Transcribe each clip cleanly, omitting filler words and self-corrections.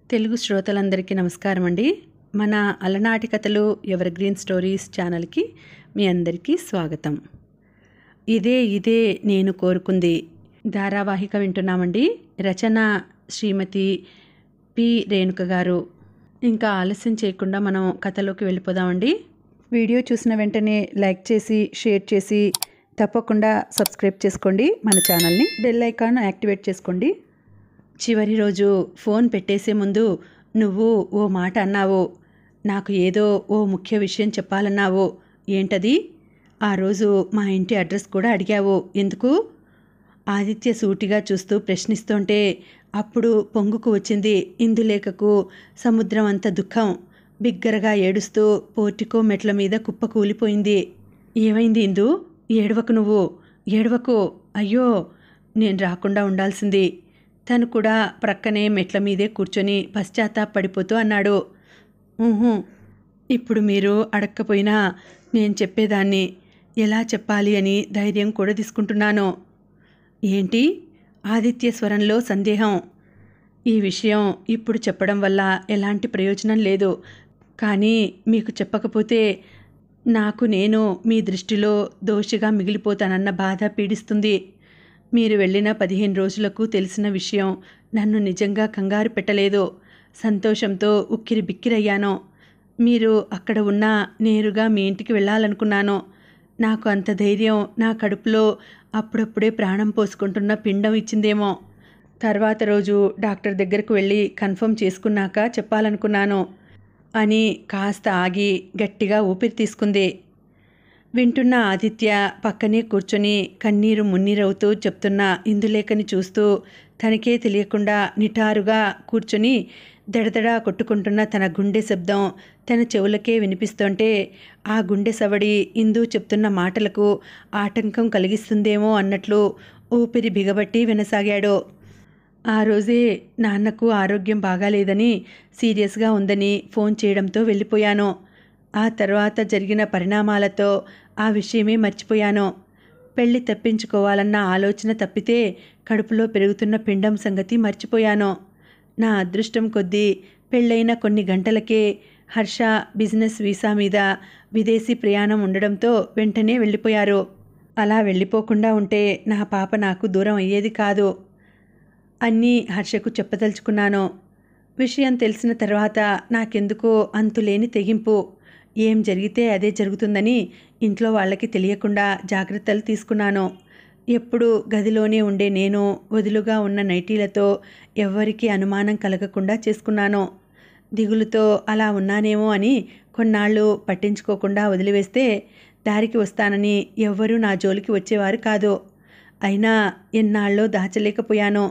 తెలుగు శ్రోతలందరికీ నమస్కారం అండి. మన అలనాటి కథలు ఎవర్ గ్రీన్ స్టోరీస్ ఛానల్కి మీ అందరికీ స్వాగతం. ఇదే నేను కోరుకుంది ధారావాహిక వింటున్నామండి. రచన శ్రీమతి పి రేణుక గారు. ఇంకా ఆలస్యం చేయకుండా మనం కథలోకి వెళ్ళిపోదామండి. వీడియో చూసిన వెంటనే లైక్ చేసి షేర్ చేసి తప్పకుండా సబ్స్క్రైబ్ చేసుకోండి మన ఛానల్ని. బెల్ ఐకాన్ యాక్టివేట్ చేసుకోండి. చివరి రోజు ఫోన్ పెట్టేసే ముందు నువ్వు ఓ మాట అన్నావు. నాకు ఏదో ఓ ముఖ్య విషయం చెప్పాలన్నావు. ఏంటది? ఆ రోజు మా ఇంటి అడ్రస్ కూడా అడిగావు. ఎందుకు? ఆదిత్య సూటిగా చూస్తూ ప్రశ్నిస్తుంటే అప్పుడు పొంగుకు వచ్చింది ఇందులేఖకు సముద్రం అంత దుఃఖం. బిగ్గరగా ఏడుస్తూ పోర్టికో మెట్ల మీద కుప్ప కూలిపోయింది. ఏమైంది ఇందు? ఏడవకు, నువ్వు ఏడవకు. అయ్యో, నేను రాకుండా ఉండాల్సింది. తను కూడా ప్రక్కనే మెట్ల మీదే కూర్చొని పశ్చాత్తాపడిపోతూ అన్నాడు. ఇప్పుడు మీరు అడక్కపోయినా నేను చెప్పేదాన్ని ఎలా చెప్పాలి అని ధైర్యం కూడా తీసుకుంటున్నాను. ఏంటి? ఆదిత్య స్వరంలో సందేహం. ఈ విషయం ఇప్పుడు చెప్పడం వల్ల ఎలాంటి ప్రయోజనం లేదు. కానీ మీకు చెప్పకపోతే నాకు నేను మీ దృష్టిలో దోషిగా మిగిలిపోతానన్న బాధ పీడిస్తుంది. మీరు వెళ్ళిన 15 రోజులకు తెలిసిన విషయం నన్ను నిజంగా కంగారు పెట్టలేదు. సంతోషంతో ఉక్కిరి బిక్కిరయ్యాను. మీరు అక్కడ ఉన్నా నేరుగా మీ ఇంటికి వెళ్ళాలనుకున్నాను. నాకు అంత ధైర్యం నా కడుపులో అప్పుడప్పుడే ప్రాణం పోసుకుంటున్న పిండం ఇచ్చిందేమో. తర్వాత రోజు డాక్టర్ దగ్గరకు వెళ్ళి కన్ఫర్మ్ చేసుకున్నాక చెప్పాలనుకున్నాను అని కాస్త ఆగి గట్టిగా ఊపిరి తీసుకుంది. వింటున్న ఆదిత్య పక్కనే కూర్చొని కన్నీరు మున్నీరవుతూ చెప్తున్న ఇందులేఖని చూస్తూ తనకే తెలియకుండా నిటారుగా కూర్చొని దడదడా కొట్టుకుంటున్న తన గుండె శబ్దం తన చెవులకే వినిపిస్తుంటే ఆ గుండె సవడి ఇందు చెప్తున్న మాటలకు ఆటంకం కలిగిస్తుందేమో అన్నట్లు ఊపిరి బిగబట్టి వినసాగాడు. ఆ రోజే నాన్నకు ఆరోగ్యం బాగాలేదని సీరియస్గా ఉందని ఫోన్ చేయడంతో వెళ్ళిపోయాను. ఆ తర్వాత జరిగిన పరిణామాలతో ఆ విషయమే మర్చిపోయాను. పెళ్లి తప్పించుకోవాలన్న ఆలోచన తప్పితే కడుపులో పెరుగుతున్న పిండం సంగతి మర్చిపోయాను. నా అదృష్టం కొద్దీ పెళ్ళైన కొన్ని గంటలకే హర్ష బిజినెస్ వీసా మీద విదేశీ ప్రయాణం ఉండడంతో వెంటనే వెళ్ళిపోయారు. అలా వెళ్ళిపోకుండా ఉంటే నా పాప నాకు దూరం అయ్యేది కాదు. అన్నీ హర్షకు చెప్పదలుచుకున్నాను. విషయం తెలిసిన తర్వాత నాకెందుకో అంతులేని తెగింపు. ఏం జరిగితే అదే జరుగుతుందని ఇంట్లో వాళ్ళకి తెలియకుండా జాగ్రత్తలు తీసుకున్నాను. ఎప్పుడు గదిలోనే ఉండే నేను వదులుగా ఉన్న నైటీలతో ఎవ్వరికీ అనుమానం కలగకుండా చేసుకున్నాను. దిగులుతో అలా ఉన్నానేమో అని కొన్నాళ్ళు పట్టించుకోకుండా వదిలివేస్తే దారికి వస్తానని ఎవ్వరూ నా జోలికి వచ్చేవారు కాదు. అయినా ఎన్నాళ్ళో దాచలేకపోయాను.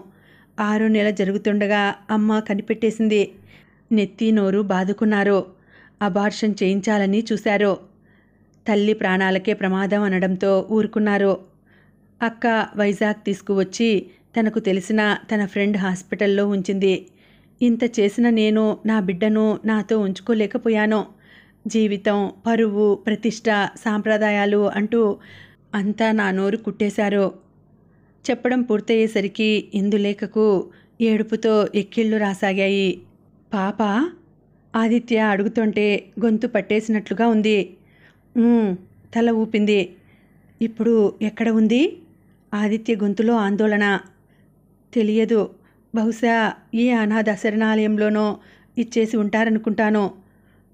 6 నెల జరుగుతుండగా అమ్మ కనిపెట్టేసింది. నెత్తి నోరు బాదుకున్నారు. అబార్షన్ చేయించాలని చూశారు. తల్లి ప్రాణాలకే ప్రమాదం అనడంతో ఊరుకున్నారు. అక్క వైజాగ్ తీసుకువచ్చి తనకు తెలిసిన తన ఫ్రెండ్ హాస్పిటల్లో ఉంచింది. ఇంత చేసిన నేను నా బిడ్డను నాతో ఉంచుకోలేకపోయాను. జీవితం, పరువు, ప్రతిష్ట, సాంప్రదాయాలు అంటూ అంతా నా నోరు కుట్టేశారు. చెప్పడం పూర్తయ్యేసరికి ఇందులేఖకు ఏడుపుతో ఎక్కిళ్ళు రాసాగాయి. పాప? ఆదిత్య అడుగుతుంటే గొంతు పట్టేసినట్లుగా ఉంది. తల ఊపింది. ఇప్పుడు ఎక్కడ ఉంది? ఆదిత్య గొంతులో ఆందోళన. తెలియదు. బహుశా ఏ అనాథ శరణాలయంలోనో ఇచ్చేసి ఉంటారనుకుంటాను.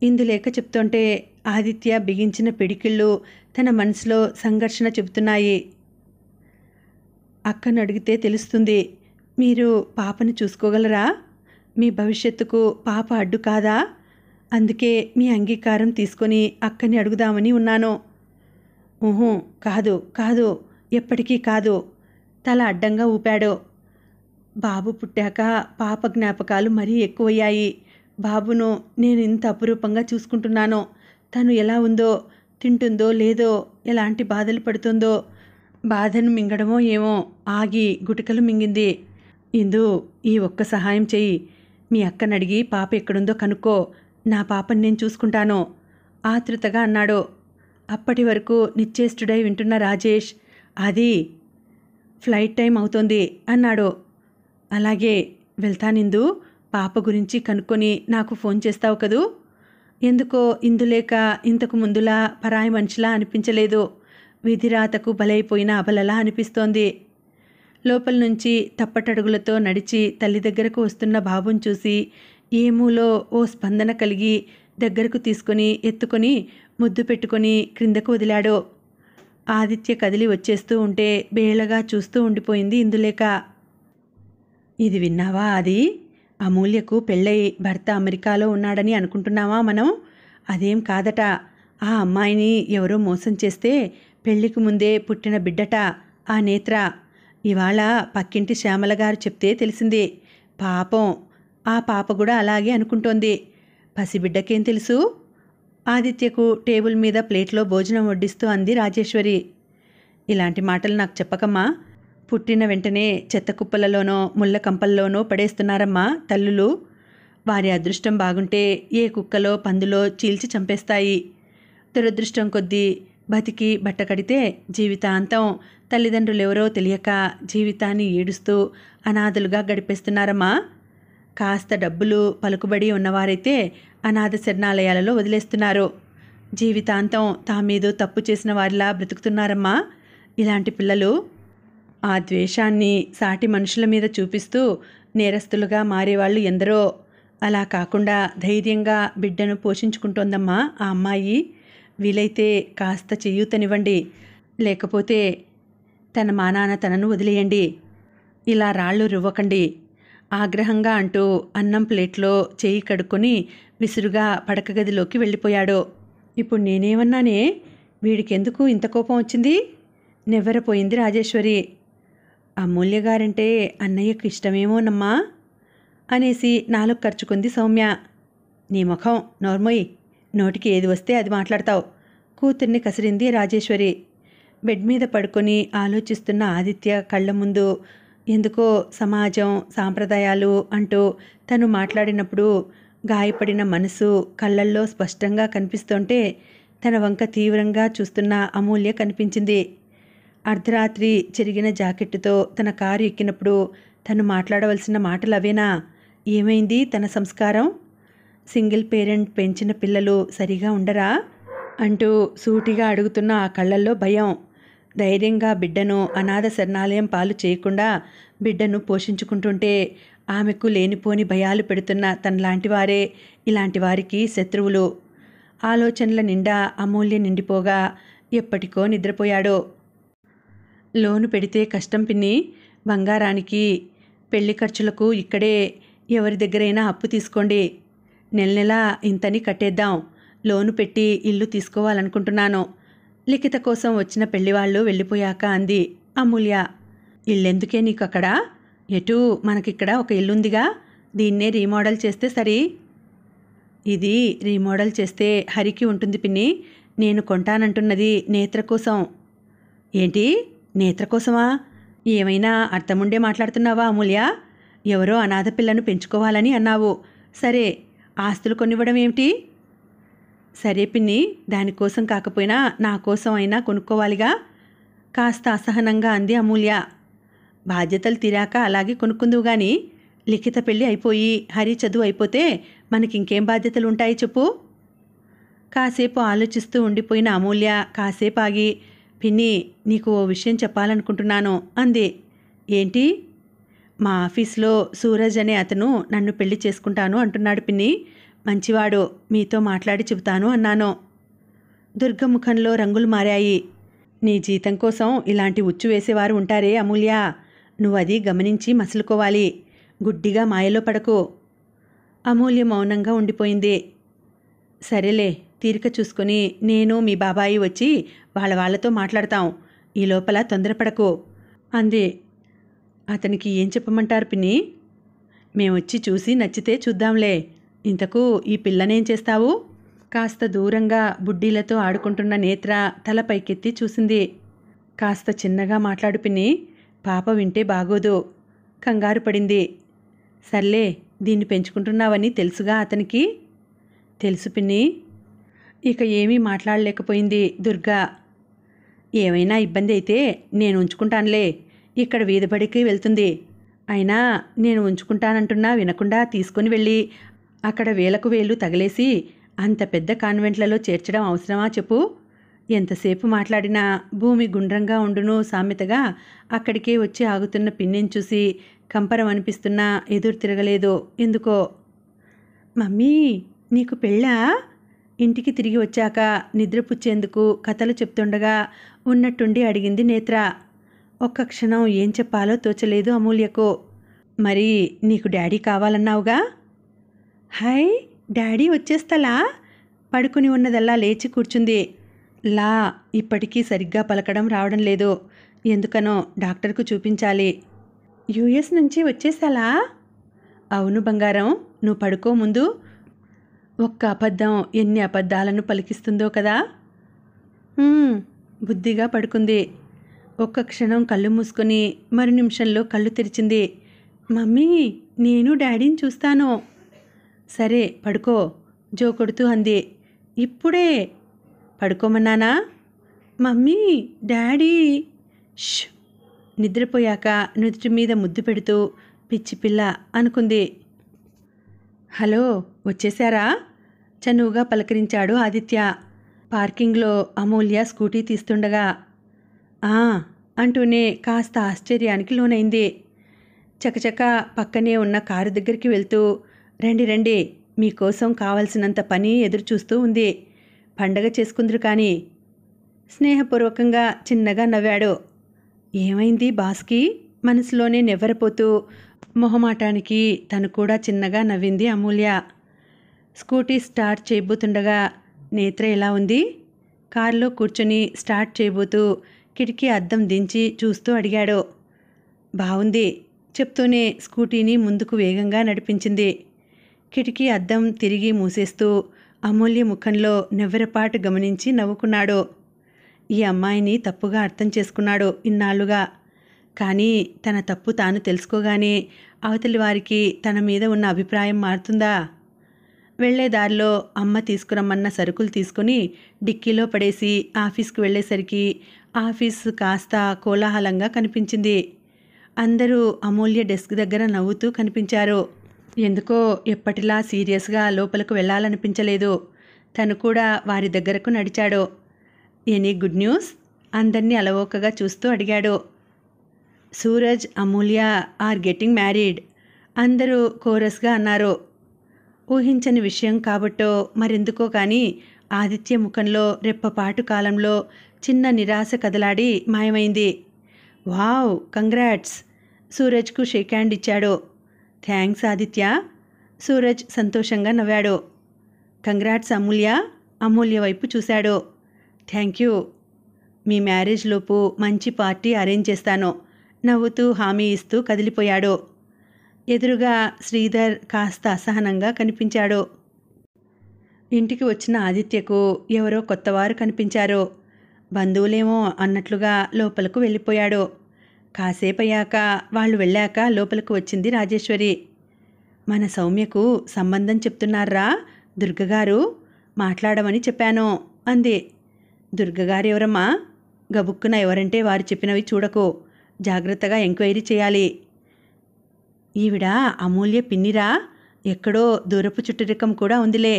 ఇందులేఖ చెప్తుంటే ఆదిత్య బిగించిన పిడికిళ్ళు తన మనసులో సంఘర్షణ చెబుతున్నాయి. అక్కను అడిగితే తెలుస్తుంది. మీరు పాపను చూసుకోగలరా? మీ భవిష్యత్తుకు పాప అడ్డు కాదా? అందుకే మీ అంగీకారం తీసుకొని అక్కని అడుగుదామని ఉన్నాను. కాదు కాదు, ఎప్పటికీ కాదు. తల అడ్డంగా ఊపాడు. బాబు పుట్టాక పాప జ్ఞాపకాలు మరీ ఎక్కువయ్యాయి. బాబును నేను ఇంత అపురూపంగా చూసుకుంటున్నాను. తను ఎలా ఉందో, తింటుందో లేదో, ఎలాంటి బాధలు పడుతుందో. బాధను మింగడమో ఏమో ఆగి గుటకలు మింగింది. ఇందు, ఈ ఒక్క సహాయం చెయ్యి. మీ అక్కనడిగి పాప ఎక్కడుందో కనుక్కో. నా పాపని నేను చూసుకుంటాను ఆతృతగా అన్నాడు. అప్పటి వరకు నిశ్చేష్టుడై వింటున్న రాజేష్, అది ఫ్లైట్ టైం అవుతోంది అన్నాడు. అలాగే వెళ్తానిందు, పాప గురించి కనుక్కొని నాకు ఫోన్ చేస్తావు కదూ? ఎందుకో ఇందులేక ఇంతకు ముందులా పరాయి మనిషిలా అనిపించలేదు. విధిరాతకు బలైపోయిన అబలలా అనిపిస్తోంది. లోపల నుంచి తప్పటడుగులతో నడిచి తల్లి దగ్గరకు వస్తున్న బాబుని చూసి ఏమూలో ఓ స్పందన కలిగి దగ్గరకు తీసుకొని ఎత్తుకొని ముద్దు పెట్టుకొని క్రిందకు వదిలాడు. ఆదిత్య కదిలి వచ్చేస్తూ ఉంటే బేళగా చూస్తూ ఉండిపోయింది ఇందులేక. ఇది విన్నావా? అది అమూల్యకు పెళ్ళై భర్త అమెరికాలో ఉన్నాడని అనుకుంటున్నావా మనం? అదేం కాదట. ఆ అమ్మాయిని ఎవరో మోసం చేస్తే పెళ్లికి ముందే పుట్టిన బిడ్డట ఆ నేత్ర. ఇవాళ పక్కింటి శ్యామల గారు చెప్తే తెలిసింది. పాపం ఆ పాప కూడా అలాగే అనుకుంటోంది. పసిబిడ్డకేం తెలుసు? ఆదిత్యకు టేబుల్ మీద ప్లేట్లో భోజనం వడ్డిస్తూ అంది రాజేశ్వరి. ఇలాంటి మాటలు నాకు చెప్పకమ్మా. పుట్టిన వెంటనే చెత్త కుప్పలలోనో ముళ్ళ కంపల్లోనో పడేస్తున్నారమ్మా తల్లులు. వారి అదృష్టం బాగుంటే ఏ కుక్కలో పందులో చీల్చి చంపేస్తాయి. దురదృష్టం కొద్దీ బతికి బట్టకడితే జీవితాంతం తల్లిదండ్రులెవరో తెలియక జీవితాన్ని ఏడుస్తూ అనాథలుగా గడిపేస్తున్నారమ్మా. కాస్త డబ్బులు పలుకుబడి ఉన్నవారైతే అనాథ శరణాలయాలలో వదిలేస్తున్నారు. జీవితాంతం తామేదో తప్పు చేసిన వారిలా బ్రతుకుతున్నారమ్మా ఇలాంటి పిల్లలు. ఆ ద్వేషాన్ని సాటి మనుషుల మీద చూపిస్తూ నేరస్తులుగా మారేవాళ్ళు ఎందరో. అలా కాకుండా ధైర్యంగా బిడ్డను పోషించుకుంటోందమ్మా ఆ అమ్మాయి. వీలైతే కాస్త చేయూతనివ్వండి, లేకపోతే తన మానాన తనను వదిలేయండి. ఇలా రాళ్ళు రువ్వకండి ఆగ్రహంగా అంటూ అన్నం ప్లేట్లో చేయి కడుక్కొని విసురుగా పడకగదిలోకి వెళ్ళిపోయాడు. ఇప్పుడు నేనేమన్నానే? వీడికెందుకు ఇంత కోపం వచ్చింది? నెవ్వరపోయింది రాజేశ్వరి. అమూల్య గారంటే అన్నయ్యకు ఇష్టమేమోనమ్మా అనేసి నాలుగు ఖర్చుకుంది సౌమ్య. నీ ముఖం నోర్మోయ్, నోటికి ఏది వస్తే అది మాట్లాడతావు. కూతుర్ని కసిరింది రాజేశ్వరి. బెడ్ మీద పడుకొని ఆలోచిస్తున్న ఆదిత్య కళ్ళ ముందు ఎందుకో సమాజం సాంప్రదాయాలు అంటూ తను మాట్లాడినప్పుడు గాయపడిన మనసు కళ్ళల్లో స్పష్టంగా కనిపిస్తుంటే తన వంక తీవ్రంగా చూస్తున్న అమూల్య కనిపించింది. అర్ధరాత్రి చెరిగిన జాకెట్టుతో తన కారు ఎక్కినప్పుడు తను మాట్లాడవలసిన మాటలు అవేనా? ఏమైంది తన సంస్కారం? సింగిల్ పేరెంట్ పెంచిన పిల్లలు సరిగా ఉండరా అంటూ సూటిగా అడుగుతున్న ఆ కళ్ళల్లో భయం. ధైర్యంగా బిడ్డను అనాథ శరణాలయం పాలు చేయకుండా బిడ్డను పోషించుకుంటుంటే ఆమెకు లేనిపోని భయాలు పెడుతున్న తనలాంటి వారే ఇలాంటి వారికి శత్రువులు. ఆలోచనల నిండా అమూల్య నిండిపోగా ఎప్పటికో నిద్రపోయాడు. లోను పెడితే కష్టం పిన్ని. బంగారానికి పెళ్లి ఖర్చులకు ఇక్కడే ఎవరి దగ్గరైనా అప్పు తీసుకోండి. నెల నెల ఇంతని కట్టేద్దాం. లోను పెట్టి ఇల్లు తీసుకోవాలనుకుంటున్నాను. లిఖిత కోసం వచ్చిన పెళ్లివాళ్ళు వెళ్ళిపోయాక అంది అమూల్య. ఇల్లెందుకే నీకు అక్కడ? ఎటు మనకిక్కడ ఒక ఇల్లుందిగా, దీన్నే రీమోడల్ చేస్తే సరి. ఇది రీమోడల్ చేస్తే హరికి ఉంటుంది పిన్ని. నేను కొంటానంటున్నది నేత్ర కోసం. ఏంటి నేత్ర కోసమా? ఏమైనా అర్థముండే మాట్లాడుతున్నావా అమూల్య? ఎవరో అనాథ పిల్లను పెంచుకోవాలని అన్నావు. సరే, ఆస్తులు కొనివ్వడం ఏమిటి? సరే పిన్ని, దానికోసం కాకపోయినా నా కోసం అయినా కొనుక్కోవాలిగా. కాస్త అసహనంగా అంది అమూల్య. బాధ్యతలు తీరాక అలాగే కొనుక్కుందువు గాని, లిఖిత పెళ్ళి అయిపోయి హరి చదువు అయిపోతే మనకింకేం బాధ్యతలు ఉంటాయి చెప్పు. కాసేపు ఆలోచిస్తూ ఉండిపోయిన అమూల్య కాసేపు ఆగి, పిన్ని నీకు ఓ విషయం చెప్పాలనుకుంటున్నాను అంది. ఏంటి? మా ఆఫీస్లో సూరజ్ అనే అతను నన్ను పెళ్లి చేసుకుంటాను అంటున్నాడు పిన్ని. మంచివాడు, మీతో మాట్లాడి చెబుతాను అన్నాను. దుర్గముఖంలో రంగులు మారాయి. నీ జీతం కోసం ఇలాంటి ఉచ్చు వేసేవారు ఉంటారే అమూల్య, నువ్వది గమనించి మసులుకోవాలి. గుడ్డిగా మాయలో పడకు. అమూల్య మౌనంగా ఉండిపోయింది. సరేలే, తీరిక చూసుకొని నేను మీ బాబాయి వచ్చి వాళ్ళతో మాట్లాడతాం. ఈ లోపల తొందరపడకు అంది. అతనికి ఏం చెప్పమంటారు పిన్ని? మేమొచ్చి చూసి నచ్చితే చూద్దాంలే. ఇంతకు ఈ పిల్లనేం చేస్తావు? కాస్త దూరంగా బుడ్డీలతో ఆడుకుంటున్న నేత్ర తల పైకెత్తి చూసింది. కాస్త చిన్నగా మాట్లాడు పిన్ని, పాప వింటే బాగోదు. కంగారు పడింది. సర్లే, దీన్ని పెంచుకుంటున్నావని తెలుసుగా అతనికి? తెలుసు పిన్ని. ఇక ఏమీ మాట్లాడలేకపోయింది దుర్గా. ఏమైనా ఇబ్బంది అయితే నేను ఉంచుకుంటానులే. ఇక్కడ వీధబడికి వెళ్తుంది. అయినా నేను ఉంచుకుంటానంటున్నా వినకుండా తీసుకుని వెళ్ళి అక్కడ వేలకు వేలు తగిలేసి అంత పెద్ద కాన్వెంట్లలో చేర్చడం అవసరమా చెప్పు? ఎంతసేపు మాట్లాడినా భూమి గుండ్రంగా ఉండును సామెతగా అక్కడికే వచ్చి ఆగుతున్న పిన్నిని చూసి కంపరం అనిపిస్తున్నా ఎదురు తిరగలేదు ఎందుకో. మమ్మీ, నీకు పెళ్ళా? ఇంటికి తిరిగి వచ్చాక నిద్రపుచ్చేందుకు కథలు చెప్తుండగా ఉన్నట్టుండి అడిగింది నేత్ర. ఒక్క క్షణం ఏం చెప్పాలో తోచలేదు అమూల్యకు. మరి నీకు డాడీ కావాలన్నావుగా? హై, డాడీ వచ్చేస్తలా? పడుకుని ఉన్నదల్లా లేచి కూర్చుంది. లా ఇప్పటికీ సరిగ్గా పలకడం రావడం లేదు. ఎందుకనో డాక్టర్కు చూపించాలి. యుఎస్ నుంచి వచ్చేసాలా? అవును బంగారం, నువ్వు పడుకో ముందు. ఒక్క అబద్ధం ఎన్ని అబద్ధాలను పలికిస్తుందో కదా. బుద్ధిగా పడుకుంది. ఒక్క క్షణం కళ్ళు మూసుకొని మరు నిమిషంలో కళ్ళు తెరిచింది. మమ్మీ, నేను డాడీని చూస్తాను. సరే పడుకో, జో కొడుతూ అంది. ఇప్పుడే పడుకోమన్నానా? Mummy, daddy. ష్. నిద్రపోయాక నుదుటి మీద ముద్దు పెడుతూ పిచ్చి పిల్ల అనుకుంది. హలో, వచ్చేశారా? చనువుగా పలకరించాడు ఆదిత్య. పార్కింగ్లో అమూల్య స్కూటీ తీస్తుండగా అంటూనే కాస్త ఆశ్చర్యానికి లోనైంది. చకచక పక్కనే ఉన్న కారు దగ్గరికి వెళ్తూ రండి రండి, మీకోసం కావలసినంత పని ఎదురు చూస్తూ ఉంది. పండగ చేసుకుందరు కానీ. స్నేహపూర్వకంగా చిన్నగా నవ్వాడు. ఏమైంది బాస్కి? మనసులోనే నెవ్వరపోతూ మొహమాటానికి తను కూడా చిన్నగా నవ్వింది అమూల్య. స్కూటీ స్టార్ట్ చేయబోతుండగా నేత్ర ఎలా ఉంది? కారులో కూర్చొని స్టార్ట్ చేయబోతూ కిటికీ అద్దం దించి చూస్తూ అడిగాడు. బాగుంది చెప్తూనే స్కూటీని ముందుకు వేగంగా నడిపించింది. కిటికీ అద్దం తిరిగి మూసేస్తూ అమూల్య ముఖంలో నెవ్వరపాటు గమనించి నవ్వుకున్నాడు. ఈ అమ్మాయిని తప్పుగా అర్థం చేసుకున్నాడు ఇన్నాళ్లుగా. కానీ తన తప్పు తాను తెలుసుకోగానే అవతలి వారికి తన మీద ఉన్న అభిప్రాయం మారుతుందా? వెళ్లేదారిలో అమ్మ తీసుకురమ్మన్న సరుకులు తీసుకుని డిక్కీలో పడేసి ఆఫీస్కి వెళ్ళేసరికి ఆఫీసు కాస్త కోలాహలంగా కనిపించింది. అందరూ అమూల్య డెస్క్ దగ్గర నవ్వుతూ కనిపించారు. ఎందుకో ఎప్పటిలా సీరియస్గా లోపలకు వెళ్ళాలనిపించలేదు. తను కూడా వారి దగ్గరకు నడిచాడు. Any good news? అందరినీ అలవోకగా చూస్తూ అడిగాడు. సూరజ్, అమూల్య ఆర్ గెట్టింగ్ మ్యారీడ్, అందరూ కోరస్గా అన్నారు. ఊహించని విషయం కాబట్టో మరెందుకో కానీ ఆదిత్య ముఖంలో రెప్పపాటు కాలంలో చిన్న నిరాశ కదలాడి మాయమైంది. Wow, congrats! సూరజ్కు షేక్ హ్యాండ్ ఇచ్చాడు. థ్యాంక్స్ ఆదిత్య. సూరజ్ సంతోషంగా నవ్వాడు. కంగ్రాట్స్ అమూల్య. అమూల్య వైపు చూశాడు. Thank you. మీ మ్యారేజ్ లోపు మంచి పార్టీ అరేంజ్ చేస్తాను, నవ్వుతూ హామీ ఇస్తూ కదిలిపోయాడు. ఎదురుగా శ్రీధర్ కాస్త అసహనంగా కనిపించాడు. ఇంటికి వచ్చిన ఆదిత్యకు ఎవరో కొత్తవారు కనిపించారు. బంధువులేమో అన్నట్లుగా లోపలకు వెళ్ళిపోయాడు. కాసేపయ్యాక వాళ్ళు వెళ్ళాక లోపలకు వచ్చింది రాజేశ్వరి. మన సౌమ్యకు సంబంధం చెప్తున్నారా దుర్గగారు? మాట్లాడమని చెప్పాను అంది. దుర్గగారు ఎవరమ్మా? గబుక్కున ఎవరంటే వారు చెప్పినవి చూడకు, జాగ్రత్తగా ఎంక్వైరీ చేయాలి. ఈవిడ అమూల్య పిన్నిరా? ఎక్కడో దూరపు చుట్టరికం కూడా ఉందిలే.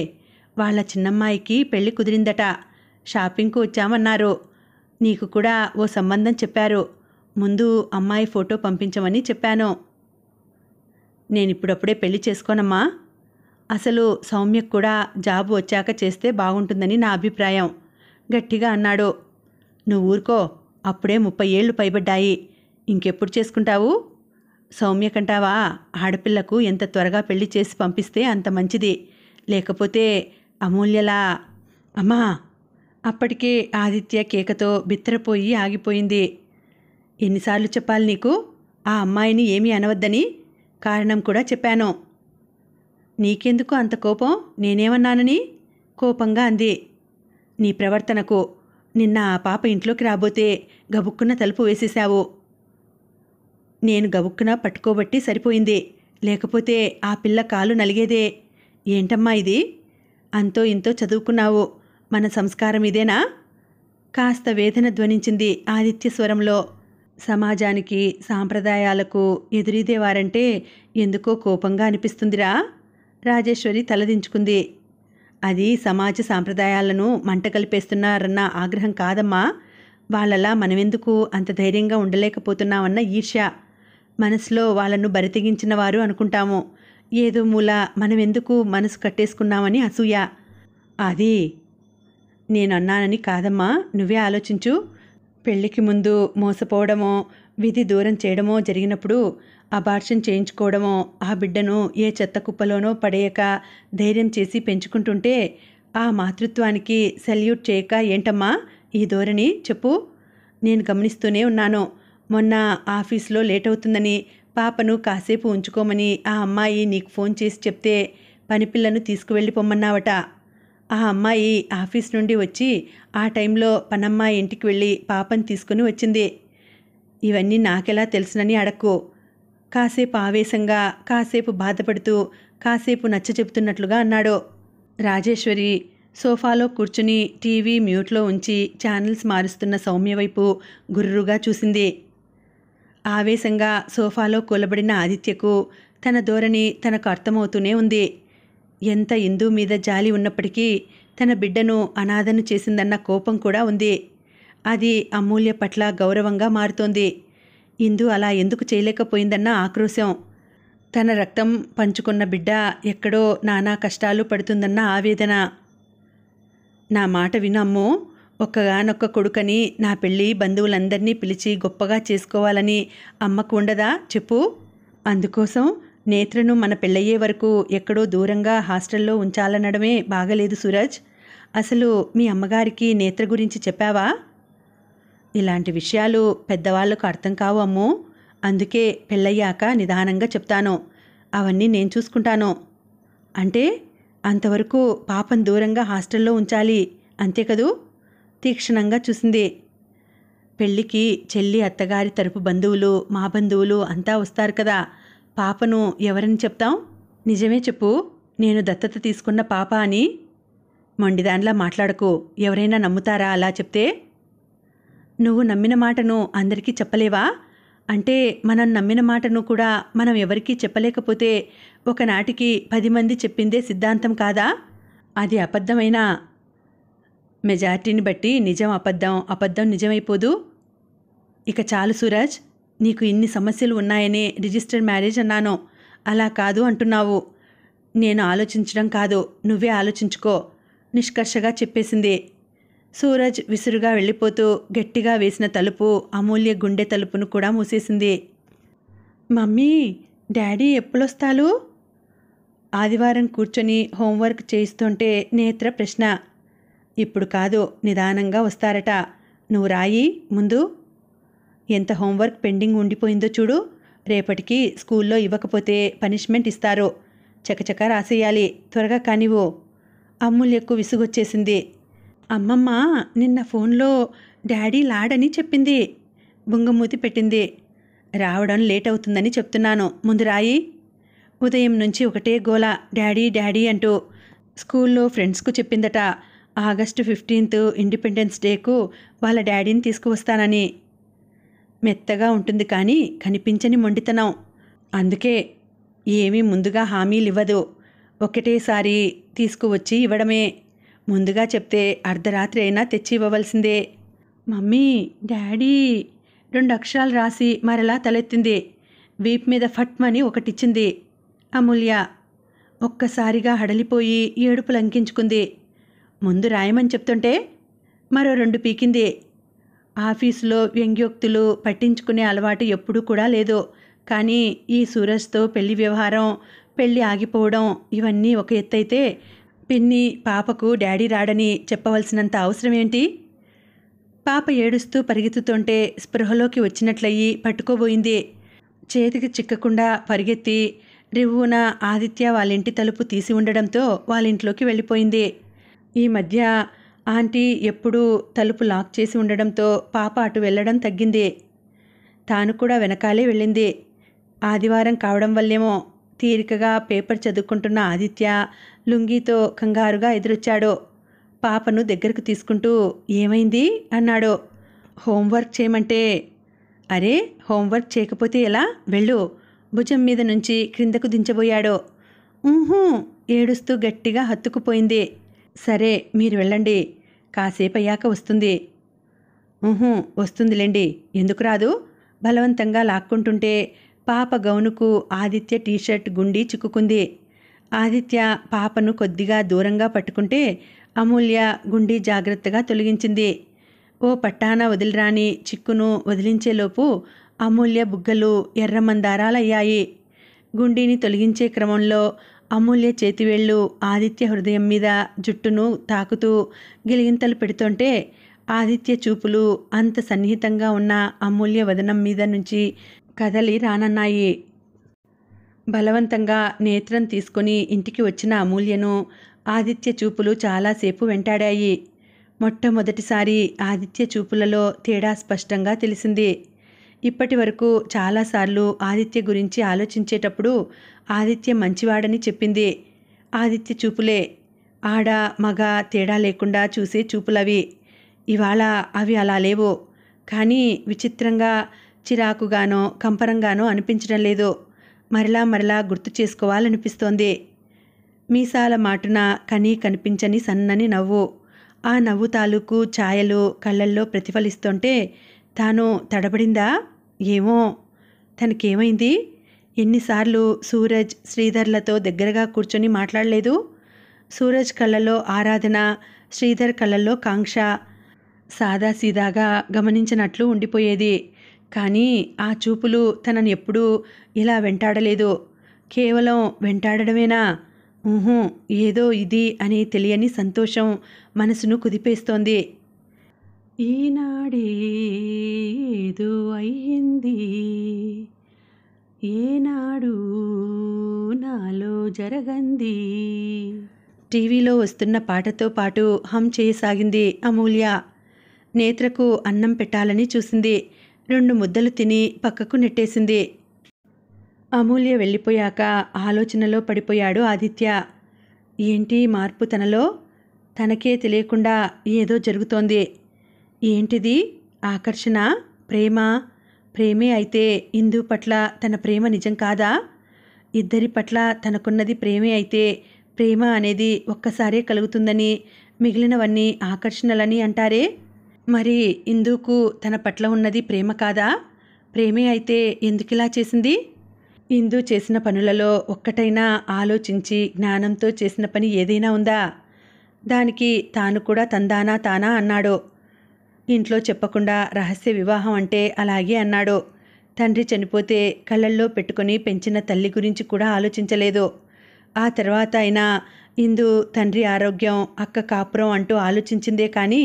వాళ్ళ చిన్నమ్మాయికి పెళ్లి కుదిరిందట. షాపింగ్కు వచ్చామన్నారు. నీకు కూడా ఓ సంబంధం చెప్పారు. ముందు అమ్మాయి ఫోటో పంపించమని చెప్పాను. నేనిప్పుడప్పుడే పెళ్లి చేసుకోనమ్మా. అసలు సౌమ్యకు కూడా జాబు వచ్చాక చేస్తే బాగుంటుందని నా అభిప్రాయం గట్టిగా అన్నాడు. నువ్వు ఊరుకో, అప్పుడే 30 ఏళ్ళు పైబడ్డాయి. ఇంకెప్పుడు చేసుకుంటావు? సౌమ్యకంటావా? ఆడపిల్లకు ఎంత త్వరగా పెళ్లి చేసి పంపిస్తే అంత మంచిది. లేకపోతే అమూల్యలా. అమ్మా! అప్పటికే ఆదిత్య కేకతో బిత్తరపోయి ఆగిపోయింది. ఎన్నిసార్లు చెప్పాలి నీకు? ఆ అమ్మాయిని ఏమీ అనవద్దని. కారణం కూడా చెప్పాను. నీకెందుకు అంత కోపం? నేనేమన్నానని? కోపంగా అంది. నీ ప్రవర్తనకు. నిన్న ఆ పాప ఇంట్లోకి రాబోతే గబుక్కున తలుపు వేసేశావు. నేను గబుక్కున పట్టుకోబట్టి సరిపోయింది. లేకపోతే ఆ పిల్ల కాలు నలిగేదే. ఏంటమ్మా ఇది? అంతో ఇంతో చదువుకున్నావు. మన సంస్కారం ఇదేనా? కాస్త వేదన ధ్వనించింది ఆదిత్య స్వరంలో. సమాజానికి సాంప్రదాయాలకు ఎదురీదేవారంటే ఎందుకో కోపంగా అనిపిస్తుందిరా. రాజేశ్వరి తలదించుకుంది. అది సమాజ సాంప్రదాయాలను మంట కలిపేస్తున్నారన్న ఆగ్రహం కాదమ్మా. వాళ్ళలా మనమెందుకు అంత ధైర్యంగా ఉండలేకపోతున్నామన్న ఈర్ష్య. మనసులో వాళ్ళను బరితెగించిన వారు అనుకుంటాము. ఏదో మూల మనమెందుకు మనసు కట్టేసుకున్నామని అసూయ. అది నేనన్నానని కాదమ్మా, నువ్వే ఆలోచించు. పెళ్లికి ముందు మోసపోవడమో విధి దూరం చేయడమో జరిగినప్పుడు అబార్షన్ చేయించుకోవడమో ఆ బిడ్డను ఏ చెత్త కుప్పలోనో పడేయక ధైర్యం చేసి పెంచుకుంటుంటే ఆ మాతృత్వానికి సెల్యూట్ చేయక ఏంటమ్మా ఈ ధోరణి చెప్పు. నేను గమనిస్తూనే ఉన్నాను. మొన్న ఆఫీస్లో లేట్ అవుతుందని పాపను కాసేపు ఉంచుకోమని ఆ అమ్మాయి నీకు ఫోన్ చేసి చెప్తే పనిపిల్లను తీసుకువెళ్ళి పొమ్మన్నావట. ఆ అమ్మాయి ఆఫీస్ నుండి వచ్చి ఆ టైంలో పనమ్మాయి ఇంటికి వెళ్ళి పాపను తీసుకుని వచ్చింది. ఇవన్నీ నాకెలా తెలుసునని అడక్కు. కాసేపు ఆవేశంగా, కాసేపు బాధపడుతూ, కాసేపు నచ్చ చెబుతున్నట్లుగా అన్నాడు. రాజేశ్వరి సోఫాలో కూర్చుని టీవీ మ్యూట్లో ఉంచి ఛానల్స్ మారుస్తున్న సౌమ్య వైపు గుర్రుగా చూసింది. ఆవేశంగా సోఫాలో కూలబడిన ఆదిత్యకు తన ధోరణి తనకు అర్థమవుతూనే ఉంది. ఎంత ఇందు మీద జాలి ఉన్నప్పటికీ తన బిడ్డను అనాథను చేసిందన్న కోపం కూడా ఉంది. అది అమూల్య పట్ల గౌరవంగా మారుతోంది. ఇందు అలా ఎందుకు చేయలేకపోయిందన్న ఆక్రోశం. తన రక్తం పంచుకున్న బిడ్డ ఎక్కడో నానా కష్టాలు పడుతుందన్న ఆవేదన. నా మాట వినమ్మో, ఒక్కగానొక్క కొడుకని నా పెళ్ళి బంధువులందరినీ పిలిచి గొప్పగా చేసుకోవాలని అమ్మకు ఉండదా చెప్పు. అందుకోసం నేత్రను మన పెళ్ళయ్యే వరకు ఎక్కడో దూరంగా హాస్టల్లో ఉంచాలనడమే బాగలేదు సూరజ్. అసలు మీ అమ్మగారికి నేత్ర గురించి చెప్పావా? ఇలాంటి విషయాలు పెద్దవాళ్లకు అర్థం కావు అమ్మో. అందుకే పెళ్ళయ్యాక నిదానంగా చెప్తాను. అవన్నీ నేను చూసుకుంటాను. అంటే అంతవరకు పాపం దూరంగా హాస్టల్లో ఉంచాలి అంతే కదూ? తీక్షణంగా చూసింది. పెళ్ళికి చెల్లి అత్తగారి తరపు బంధువులు మా బంధువులు అంతా వస్తారు కదా. పాపను ఎవరని చెప్తాం? నిజమే చెప్పు. నేను దత్తత తీసుకున్న పాప అని. మొండిదాన్లా మాట్లాడకు. ఎవరైనా నమ్ముతారా అలా చెప్తే? నువ్వు నమ్మిన మాటను అందరికీ చెప్పలేవా? అంటే మనం నమ్మిన మాటను కూడా మనం ఎవరికీ చెప్పలేకపోతే ఒకనాటికి 10 మంది చెప్పిందే సిద్ధాంతం కాదా? అది అబద్ధమైనా మెజార్టీని బట్టి నిజం అబద్ధం, అబద్ధం నిజమైపోదు. ఇక చాలు సూరజ్. నీకు ఇన్ని సమస్యలు ఉన్నాయనే రిజిస్టర్ మ్యారేజ్ అన్నాను. అలా కాదు అంటున్నావు. నేను ఆలోచించడం కాదు, నువ్వే ఆలోచించుకో నిష్కర్షగా చెప్పేసింది. సూరజ్ విసురుగా వెళ్ళిపోతూ గట్టిగా వేసిన తలుపు అమూల్య గుండె తలుపును కూడా మూసేసింది. Mummy, daddy ఎప్పుడొస్తాలు? ఆదివారం కూర్చొని హోంవర్క్ చేయిస్తుంటే నేత్ర ప్రశ్న. ఇప్పుడు కాదు, నిదానంగా వస్తారట. నువ్వు రాయి ముందు. ఎంత హోంవర్క్ పెండింగ్ ఉండిపోయిందో చూడు. రేపటికి స్కూల్లో ఇవ్వకపోతే పనిష్మెంట్ ఇస్తారు. చకచక రాసేయాలి. త్వరగా కానివ్వు. అమూల్యకు విసుగొచ్చేసింది. అమ్మమ్మ నిన్న ఫోన్లో డాడీ లాడని చెప్పింది. బుంగమూతి పెట్టింది. రావడం లేట్ అవుతుందని చెప్తున్నాను. ముందు రాయి. ఉదయం నుంచి ఒకటే గోల, డాడీ డాడీ అంటూ. స్కూల్లో ఫ్రెండ్స్కు చెప్పిందట ఆగస్టు 15 ఇండిపెండెన్స్ డేకు వాళ్ళ డాడీని తీసుకువస్తానని. మెత్తగా ఉంటుంది కానీ కనిపించని మొండితనం. అందుకే ఏమీ ముందుగా హామీలు ఇవ్వదు. ఒకటేసారి తీసుకువచ్చి ఇవ్వడమే. ముందుగా చెప్తే అర్ధరాత్రి అయినా తెచ్చి ఇవ్వవలసిందే. మమ్మీ, డాడీ 2 అక్షరాలు రాసి మరలా తలెత్తింది. వీప్ మీద ఫట్మని ఒకటిచ్చింది. అమూల్య ఒక్కసారిగా హడలిపోయి ఏడుపు లంకించుకుంది. ముందు రాయమని చెప్తుంటే మరో 2 పీకింది. ఆఫీసులో వ్యంగ్యోక్తులు పట్టించుకునే అలవాటు ఎప్పుడూ కూడా లేదు. కానీ ఈ సూరజ్తో పెళ్లి వ్యవహారం, పెళ్ళి ఆగిపోవడం ఇవన్నీ ఒక ఎత్తైతే పిన్ని పాపకు డాడీ రాడని చెప్పవలసినంత అవసరం ఏంటి? పాప ఏడుస్తూ పరిగెత్తుతుంటే స్పృహలోకి వచ్చినట్లయి పట్టుకోబోయింది. చేతికి చిక్కకుండా పరిగెత్తి రివ్వున ఆదిత్య వాళ్ళింటి తలుపు తీసి ఉండడంతో వాళ్ళింట్లోకి వెళ్ళిపోయింది. ఈ మధ్య ఆంటీ ఎప్పుడూ తలుపు లాక్ చేసి ఉండడంతో పాప అటు వెళ్ళడం తగ్గింది. తాను కూడా వెనకాలే వెళ్ళింది. ఆదివారం కావడం వల్లేమో తీరికగా పేపర్ చదువుకుంటున్న ఆదిత్య లుంగీతో కంగారుగా ఎదురొచ్చాడు. పాపను దగ్గరకు తీసుకుంటూ ఏమైంది అన్నాడు. హోంవర్క్ చేయమంటే అరే, హోంవర్క్ చేయకపోతే ఎలా? వెళ్ళు. భుజం మీద నుంచి క్రిందకు దించబోయాడు. ఊహూ ఏడుస్తూ గట్టిగా హత్తుకుపోయింది. సరే, మీరు వెళ్ళండి, కాసేపయ్యాక వస్తుంది. ఊహూ వస్తుందిలేండి, ఎందుకు రాదు? బలవంతంగా లాక్కుంటుంటే పాప గౌనుకు ఆదిత్య టీషర్ట్ గుండి చిక్కుకుంది. ఆదిత్య పాపను కొద్దిగా దూరంగా పట్టుకుంటే అమూల్య గుండి జాగ్రత్తగా తొలగించింది. ఓ పట్టాన వదిలిరాని చిక్కును వదిలించేలోపు అమూల్య బుగ్గలు ఎర్రమందారాలయ్యాయి. గుండీని తొలగించే క్రమంలో అమూల్య చేతివేళ్లు ఆదిత్య హృదయం మీద జుట్టును తాకుతూ గిలిగింతలు పెడుతుంటే ఆదిత్య చూపులు అంత సన్నిహితంగా ఉన్న అమూల్య వదనం మీద నుంచి కదలి రానన్నాయి. బలవంతంగా నేత్రం తీసుకుని ఇంటికి వచ్చిన అమూల్యను ఆదిత్య చూపులు చాలాసేపు వెంటాడాయి. మొట్టమొదటిసారి ఆదిత్య చూపులలో తేడా స్పష్టంగా తెలిసింది. ఇప్పటి వరకు చాలాసార్లు ఆదిత్య గురించి ఆలోచించేటప్పుడు ఆదిత్య మంచివాడని చెప్పింది. ఆదిత్య చూపులే ఆడ మగ తేడా లేకుండా చూసే చూపులవి. ఇవాళ అవి అలా లేవు. కానీ విచిత్రంగా చిరాకుగానో కంపరంగానో అనిపించడం లేదు. మరలా గుర్తు చేసుకోవాలనిపిస్తోంది. మీసాల మాటున కనీ కనిపించని సన్నని నవ్వు. ఆ నవ్వు తాలూకు ఛాయలు కళ్ళల్లో ప్రతిఫలిస్తుంటే తాను తడబడిందా? ఏమో, తనకేమైంది? ఎన్నిసార్లు సూరజ్ శ్రీధర్లతో దగ్గరగా కూర్చొని మాట్లాడలేదు? సూరజ్ కళ్ళల్లో ఆరాధన, శ్రీధర్ కళ్ళల్లో కాంక్ష సాదాసీదాగా గమనించినట్లు ఉండిపోయేది. కానీ ఆ చూపులు తనని ఎప్పుడూ ఇలా వెంటాడలేదు. కేవలం వెంటాడడమేనా? ఊహూ, ఏదో ఇది అని తెలియని సంతోషం మనసును కుదిపేస్తోంది. ఈనాడేదో అయ్యింది, ఏనాడు నాలో జరగంది. టీవీలో వస్తున్న పాటతో పాటు హమ్ చేయసాగింది అమూల్య. నేత్రకు అన్నం పెట్టాలని చూసింది. 2 ముద్దలు తిని పక్కకు నెట్టేసింది. అమూల్య వెళ్ళిపోయాక ఆలోచనలో పడిపోయాడు ఆదిత్య. ఏంటి మార్పు తనలో? తనకే తెలియకుండా ఏదో జరుగుతోంది. ఏంటిది? ఆకర్షణ? ప్రేమ? ప్రేమే అయితే ఇందు పట్ల తన ప్రేమ నిజం కాదా? ఇద్దరి పట్ల తనకున్నది ప్రేమే అయితే ప్రేమ అనేది ఒక్కసారే కలుగుతుందని, మిగిలినవన్నీ ఆకర్షణలని అంటారే. మరి ఇందుకు తన పట్ల ఉన్నది ప్రేమ కాదా? ప్రేమే అయితే ఎందుకిలా చేసింది? ఇందు చేసిన పనులలో ఒక్కటైనా ఆలోచించి జ్ఞానంతో చేసిన పని ఏదైనా ఉందా? దానికి తాను కూడా తందానా తానా అన్నాడు. ఇంట్లో చెప్పకుండా రహస్య వివాహం అంటే అలాగే అన్నాడు. తండ్రి చనిపోతే కళ్ళల్లో పెట్టుకుని పెంచిన తల్లి గురించి కూడా ఆలోచించలేదు. ఆ తర్వాత అయినా ఇందు తండ్రి ఆరోగ్యం, అక్క కాపురం అంటూ ఆలోచించిందే కానీ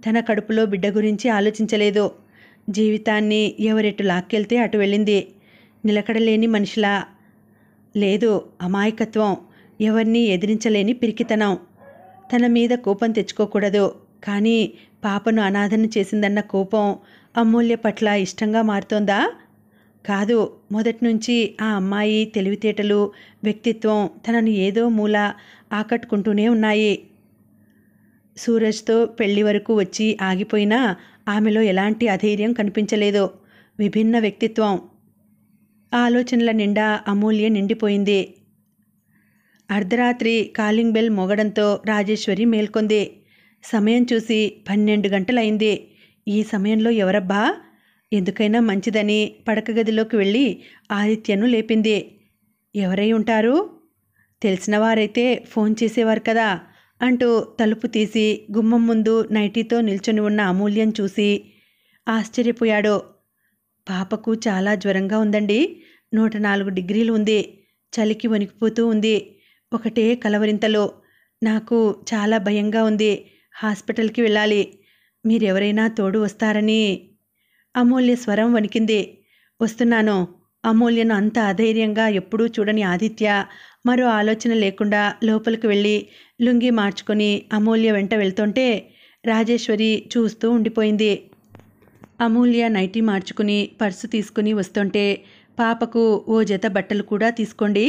తన కడుపులో బిడ్డ గురించి ఆలోచించలేదు. జీవితాన్ని ఎవరెటు లాక్కెళ్తే అటు వెళ్ళింది. నిలకడలేని మనిషిలా. లేదు, అమాయకత్వం, ఎవరినీ ఎదిరించలేని పిరికితనం. తన మీద కోపం తెచ్చుకోకూడదు, కానీ పాపను అనాథను చేసిందన్న కోపం అమూల్య పట్ల ఇష్టంగా మారుతోందా? కాదు, మొదట్నుంచి ఆ అమ్మాయి తెలివితేటలు, వ్యక్తిత్వం తనను ఏదో మూల ఆకట్టుకుంటూనే ఉన్నాయి. సూరజ్తో పెళ్లి వరకు వచ్చి ఆగిపోయినా ఆమెలో ఎలాంటి అధైర్యం కనిపించలేదు. విభిన్న వ్యక్తిత్వం. ఆలోచనల నిండా అమూల్య నిండిపోయింది. అర్ధరాత్రి కాలింగ్ బెల్ మోగడంతో రాజేశ్వరి మేల్కొంది. సమయం చూసి 12 గంటలైంది. ఈ సమయంలో ఎవరబ్బా? ఎందుకైనా మంచిదని పడక గదిలోకి వెళ్ళి ఆదిత్యను లేపింది. ఎవరై ఉంటారు? తెలిసిన వారైతే ఫోన్ చేసేవారు కదా అంటూ తలుపు తీసి గుమ్మం ముందు నైటీతో నిల్చొని ఉన్న అమూల్యం చూసి ఆశ్చర్యపోయాడు. పాపకు చాలా జ్వరంగా ఉందండి. 104 డిగ్రీలు ఉంది. చలికి వణికిపోతూ ఉంది. ఒకటే కలవరింతలు. నాకు చాలా భయంగా ఉంది. హాస్పిటల్కి వెళ్ళాలి. మీరెవరైనా తోడు వస్తారని. అమూల్య స్వరం వణికింది. వస్తున్నాను. అమూల్యను అంత అధైర్యంగా ఎప్పుడూ చూడని ఆదిత్య మరో ఆలోచన లేకుండా లోపలికి వెళ్ళి లుంగి మార్చుకొని అమూల్య వెంట వెళ్తుంటే రాజేశ్వరి చూస్తూ ఉండిపోయింది. అమూల్య నైటీ మార్చుకుని పర్సు తీసుకుని వస్తుంటే పాపకు ఓ జత బట్టలు కూడా తీసుకోండి,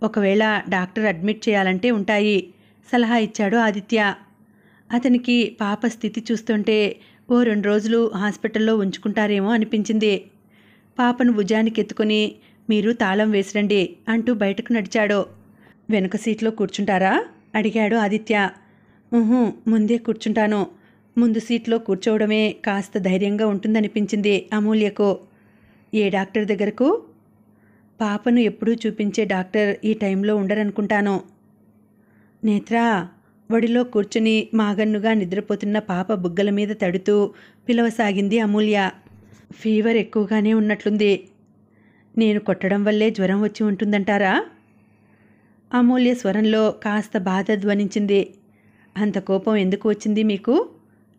ఒకవేళ డాక్టర్ అడ్మిట్ చేయాలంటే ఉంటాయి సలహా ఇచ్చాడు ఆదిత్య. అతనికి పాప స్థితి చూస్తుంటే ఓ 2 రోజులు హాస్పిటల్లో ఉంచుకుంటారేమో అనిపించింది. పాపను భుజానికెత్తుకుని మీరు తాళం వేసిరండి అంటూ బయటకు నడిచాడు. వెనుక సీట్లో కూర్చుంటారా అడిగాడు ఆదిత్య. ముందే కూర్చుంటాను. ముందు సీట్లో కూర్చోవడమే కాస్త ధైర్యంగా ఉంటుందనిపించింది అమూల్యకు. ఏ డాక్టర్ దగ్గరకు? పాపను ఎప్పుడూ చూపించే డాక్టర్ ఈ టైంలో ఉండరనుకుంటాను. నేత్రా, వడిలో కూర్చుని మాగన్నుగా నిద్రపోతున్న పాప బుగ్గల మీద తడుతూ పిలవసాగింది అమూల్య. ఫీవర్ ఎక్కువగానే ఉన్నట్లుంది. నేను కొట్టడం వల్లే జ్వరం వచ్చి ఉంటుందంటారా? అమూల్య స్వరంలో కాస్త బాధ ధ్వనించింది. అంత కోపం ఎందుకు వచ్చింది మీకు?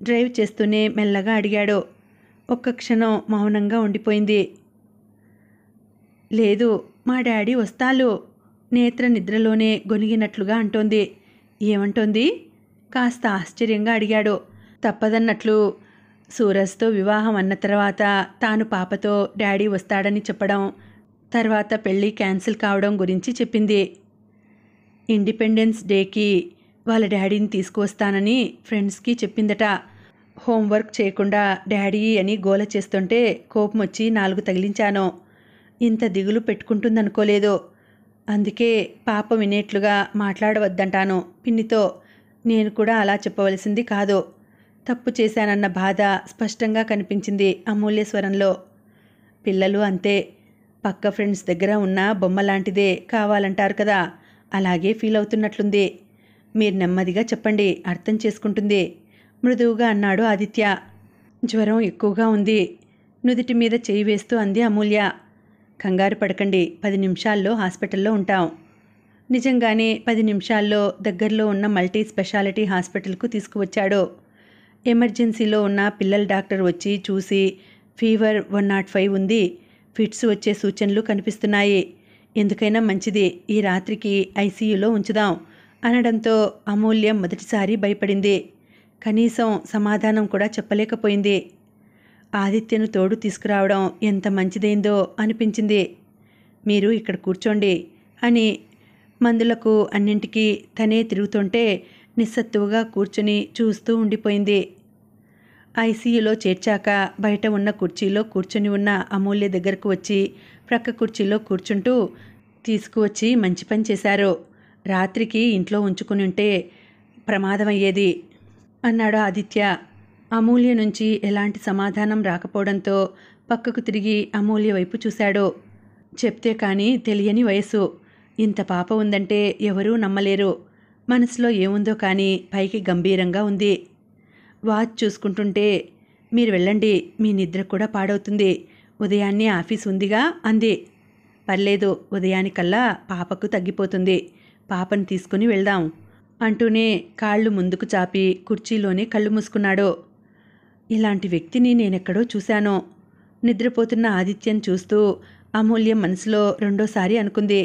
డ్రైవ్ చేస్తూనే మెల్లగా అడిగాడు. ఒక్క క్షణం మౌనంగా ఉండిపోయింది. లేదు, మా డాడీ వస్తాలు. నేత్ర నిద్రలోనే గొనిగినట్లుగా అంటోంది. ఏమంటోంది? కాస్త ఆశ్చర్యంగా అడిగాడు. తప్పదన్నట్లు సూరజ్తో వివాహం అన్న తర్వాత తాను పాపతో డాడీ వస్తాడని చెప్పడం, తర్వాత పెళ్ళి క్యాన్సిల్ కావడం గురించి చెప్పింది. ఇండిపెండెన్స్ డేకి వాళ్ళ డాడీని తీసుకువస్తానని ఫ్రెండ్స్కి చెప్పిందట. హోంవర్క్ చేయకుండా డాడీ అని గోల చేస్తుంటే కోపం వచ్చి 4 తగిలించాను. ఇంత దిగులు పెట్టుకుంటుందనుకోలేదు. అందుకే పాప వినేట్లుగా మాట్లాడవద్దంటాను పిన్నితో. నేను కూడా అలా చెప్పవలసింది కాదు. తప్పు చేశానన్న బాధ స్పష్టంగా కనిపించింది అమూల్య స్వరంలో. పిల్లలు అంతే, పక్క ఫ్రెండ్స్ దగ్గర ఉన్న బొమ్మ లాంటిదే కావాలంటారు కదా, అలాగే ఫీల్ అవుతున్నట్లుంది. మీరు నెమ్మదిగా చెప్పండి, అర్థం చేసుకుంటుంది మృదువుగా అన్నాడు ఆదిత్య. జ్వరం ఎక్కువగా ఉంది. నుదిటి మీద చేయి వేస్తూ అంది అమూల్య. కంగారు పడకండి, 10 నిమిషాల్లో హాస్పిటల్లో ఉంటాం. నిజంగానే 10 నిమిషాల్లో దగ్గరలో ఉన్న మల్టీ స్పెషాలిటీ హాస్పిటల్కు తీసుకువచ్చాడు. ఎమర్జెన్సీలో ఉన్న పిల్లల డాక్టర్ వచ్చి చూసి ఫీవర్ 105 ఉంది, ఫిట్స్ వచ్చే సూచనలు కనిపిస్తున్నాయి, ఎందుకైనా మంచిది ఈ రాత్రికి ఐసీయూలో ఉంచుదాం అనడంతో అమూల్య మొదటిసారి భయపడింది. కనీసం సమాధానం కూడా చెప్పలేకపోయింది. ఆదిత్యను తోడు తీసుకురావడం ఎంత మంచిదైందో అనిపించింది. మీరు ఇక్కడ కూర్చోండి అని మందులకు అన్నింటికీ తనే తిరుగుతుంటే నిస్సత్తువుగా కూర్చుని చూస్తూ ఉండిపోయింది. ఐసీయూలో చేర్చాక బయట ఉన్న కుర్చీలో కూర్చొని ఉన్న అమూల్య దగ్గరకు వచ్చి ప్రక్క కుర్చీలో కూర్చుంటూ, తీసుకువచ్చి మంచి పని చేశారు. రాత్రికి ఇంట్లో ఉంచుకుని ఉంటే ప్రమాదమయ్యేది అన్నాడు ఆదిత్య. అమూల్య నుంచి ఎలాంటి సమాధానం రాకపోవడంతో పక్కకు తిరిగి అమూల్య వైపు చూశాడు. చెప్తే కానీ తెలియని వయసు. ఇంత పాప ఉందంటే ఎవరూ నమ్మలేరు. మనసులో ఏముందో కానీ పైకి గంభీరంగా ఉంది. వాచ్ చూసుకుంటుంటే, మీరు వెళ్ళండి, మీ నిద్ర కూడా పాడవుతుంది, ఉదయాన్నే ఆఫీస్ ఉందిగా అంది. పర్లేదు, ఉదయానికల్లా పాపకు తగ్గిపోతుంది, పాపను తీసుకుని వెళ్దాం అంటూనే కాళ్ళు ముందుకు చాపి కుర్చీలోనే కళ్ళు మూసుకున్నాడు. ఇలాంటి వ్యక్తిని నేనెక్కడో చూశాను. నిద్రపోతున్న ఆదిత్యం చూస్తూ అమూల్య మనసులో రెండోసారి అనుకుంది.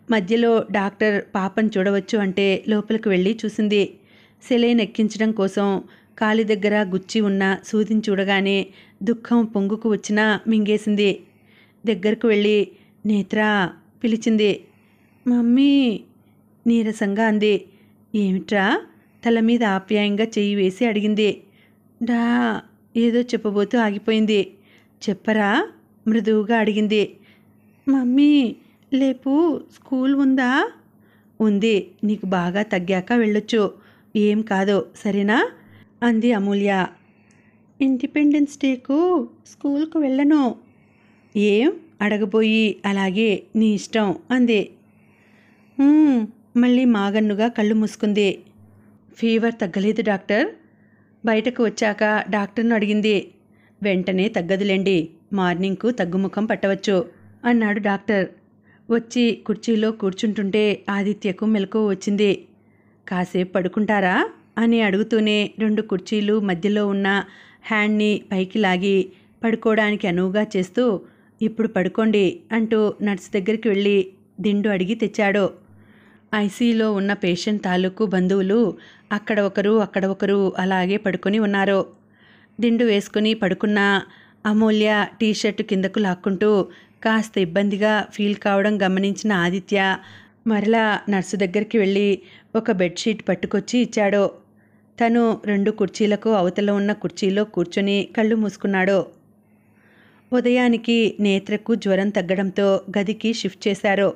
మధ్యలో డాక్టర్ పాపను చూడవచ్చు అంటే లోపలికి వెళ్ళి చూసింది. సెలైన్ ఎక్కించడం కోసం కాలి దగ్గర గుచ్చి ఉన్న సూదిని చూడగానే దుఃఖం పొంగుకు వచ్చినా మింగేసింది. దగ్గరకు వెళ్ళి నేత్రా పిలిచింది. మమ్మీ నీరసంగా అంది. ఏమిట్రా? తల మీద ఆప్యాయంగా చెయ్యి వేసి అడిగింది. డా ఏదో చెప్పబోతూ ఆగిపోయింది. చెప్పరా మృదువుగా అడిగింది. మమ్మీ రేపు స్కూల్ ఉందా? ఉంది, నీకు బాగా తగ్గాక వెళ్ళొచ్చు, ఏం కాదు సరేనా అంది అమూల్య. ఇండిపెండెన్స్ డేకు స్కూల్కు వెళ్ళను. ఏం అడగబోయి అలాగే నీ ఇష్టం అంది. మళ్ళీ మాగన్నుగా కళ్ళు మూసుకుంది. ఫీవర్ తగ్గలేదు డాక్టర్. బయటకు వచ్చాక డాక్టర్ను అడిగింది. వెంటనే తగ్గదులేండి, మార్నింగ్కు తగ్గుముఖం పట్టవచ్చు అన్నాడు డాక్టర్. వచ్చి కుర్చీలో కూర్చుంటుంటే ఆదిత్యకు మెలకువ వచ్చింది. కాసేపు పడుకుంటారా అని అడుగుతూనే 2 కుర్చీలు మధ్యలో ఉన్న హ్యాండ్ని పైకి లాగి పడుకోవడానికి అనువుగా చేస్తూ, ఇప్పుడు పడుకోండి అంటూ నర్స్ దగ్గరికి వెళ్ళి దిండు అడిగి తెచ్చాడు. ఐసీయూలో ఉన్న పేషెంట్ తాలూకు బంధువులు అక్కడ ఒకరు అలాగే పడుకొని ఉన్నారు. దిండు వేసుకుని పడుకున్న అమూల్య టీషర్టు కిందకు లాక్కుంటూ కాస్త ఇబ్బందిగా ఫీల్ కావడం గమనించిన ఆదిత్య మరలా నర్సు దగ్గరికి వెళ్ళి ఒక బెడ్షీట్ పట్టుకొచ్చి ఇచ్చాడు. తను 2 కుర్చీలకు అవతల ఉన్న కుర్చీలో కూర్చొని కళ్ళు మూసుకున్నాడు. ఉదయానికి నేత్రకు జ్వరం తగ్గడంతో గదికి షిఫ్ట్ చేశారు.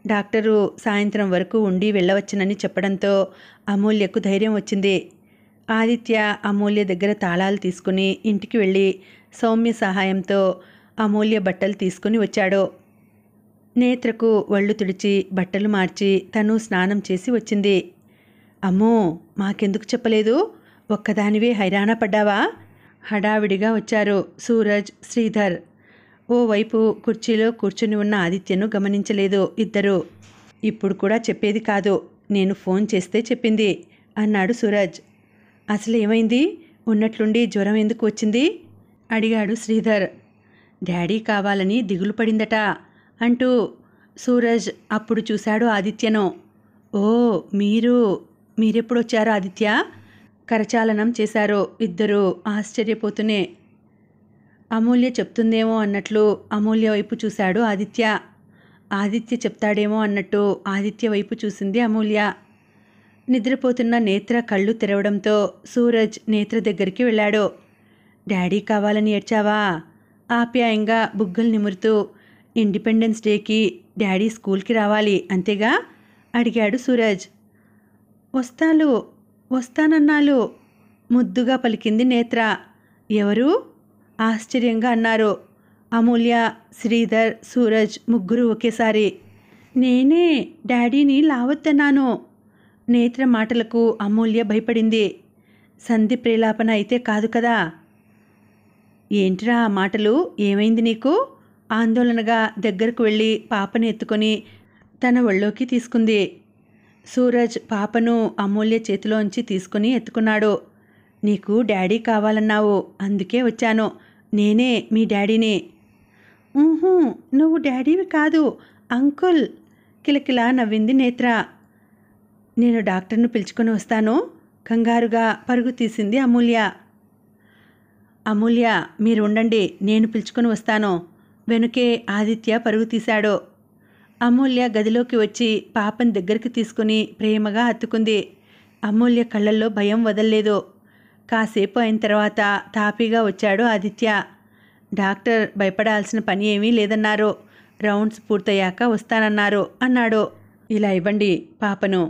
డాక్టరు సాయంత్రం వరకు ఉండి వెళ్ళవచ్చునని చెప్పడంతో అమూల్యకు ధైర్యం వచ్చింది. ఆదిత్య అమూల్య దగ్గర తాళాలు తీసుకుని ఇంటికి వెళ్ళి సౌమ్య సహాయంతో అమూల్య బట్టలు తీసుకుని వచ్చాడు. నేత్రకు ఒళ్ళు తుడిచి బట్టలు మార్చి తను స్నానం చేసి వచ్చింది. అమ్మో, మాకెందుకు చెప్పలేదు? ఒక్కదానివే హైరాణ పడ్డావా? హడావిడిగా వచ్చారు సూరజ్, శ్రీధర్. ఓవైపు కుర్చీలో కూర్చుని ఉన్న ఆదిత్యను గమనించలేదు ఇద్దరు. ఇప్పుడు కూడా చెప్పేది కాదు, నేను ఫోన్ చేస్తే చెప్పింది అన్నాడు సూరజ్. అసలు ఏమైంది? ఉన్నట్లుండి జ్వరం ఎందుకు వచ్చింది అడిగాడు శ్రీధర్. డాడీ కావాలని దిగులు పడిందట అంటూ సూరజ్ అప్పుడు చూశాడు ఆదిత్యను. ఓ, మీరెప్పుడొచ్చారు ఆదిత్య? కరచాలనం చేశారు ఇద్దరు ఆశ్చర్యపోతూనే. అమూల్య చెప్తుందేమో అన్నట్లు అమూల్య వైపు చూశాడు ఆదిత్య. ఆదిత్య చెప్తాడేమో అన్నట్టు ఆదిత్య వైపు చూసింది అమూల్య. నిద్రపోతున్న నేత్ర కళ్ళు తెరవడంతో సూరజ్ నేత్ర దగ్గరికి వెళ్ళాడు. డాడీ కావాలని ఏడ్చావా? ఆప్యాయంగా బుగ్గలు నిమురుతూ. ఇండిపెండెన్స్ డేకి డాడీ స్కూల్కి రావాలి అంతేగా అడిగాడు సూరజ్. వస్తానన్నాలు ముద్దుగా పలికింది నేత్ర. ఎవరు? ఆశ్చర్యంగా అన్నారు అమూల్య, శ్రీధర్, సూరజ్ ముగ్గురు ఒకేసారి. నేనే డాడీని లావద్దన్నాను. నేత్ర మాటలకు అమూల్య భయపడింది. సంధి ప్రేలాపన అయితే కాదు కదా? ఏంట్రా ఆ మాటలు? ఏమైంది నీకు? ఆందోళనగా దగ్గరకు వెళ్ళి పాపని ఎత్తుకొని తన ఒళ్ళోకి తీసుకుంది. సూరజ్ పాపను అమూల్య చేతిలోంచి తీసుకుని ఎత్తుకున్నాడు. నీకు డాడీ కావాలన్నావు, అందుకే వచ్చాను. నేనే మీ డాడీని. నువ్వు డాడీవి కాదు, అంకుల్ కిలకిలా నవ్వింది నేత్ర. నేను డాక్టర్ను పిలుచుకొని వస్తాను కంగారుగా పరుగు తీసింది అమూల్య. అమూల్య, మీరు ఉండండి, నేను పిలుచుకొని వస్తాను. వెనుకే ఆదిత్య పరుగు తీశాడు. అమూల్య గదిలోకి వచ్చి పాపని దగ్గరికి తీసుకుని ప్రేమగా హత్తుకుంది. అమూల్య కళ్ళల్లో భయం వదల్లేదు. కాసేపు అయిన తర్వాత తాపీగా వచ్చాడు ఆదిత్య. డాక్టర్ భయపడాల్సిన పని ఏమీ లేదన్నారు. రౌండ్స్ పూర్తయ్యాక వస్తానన్నారు అన్నాడు. ఇలా ఇవ్వండి పాపను.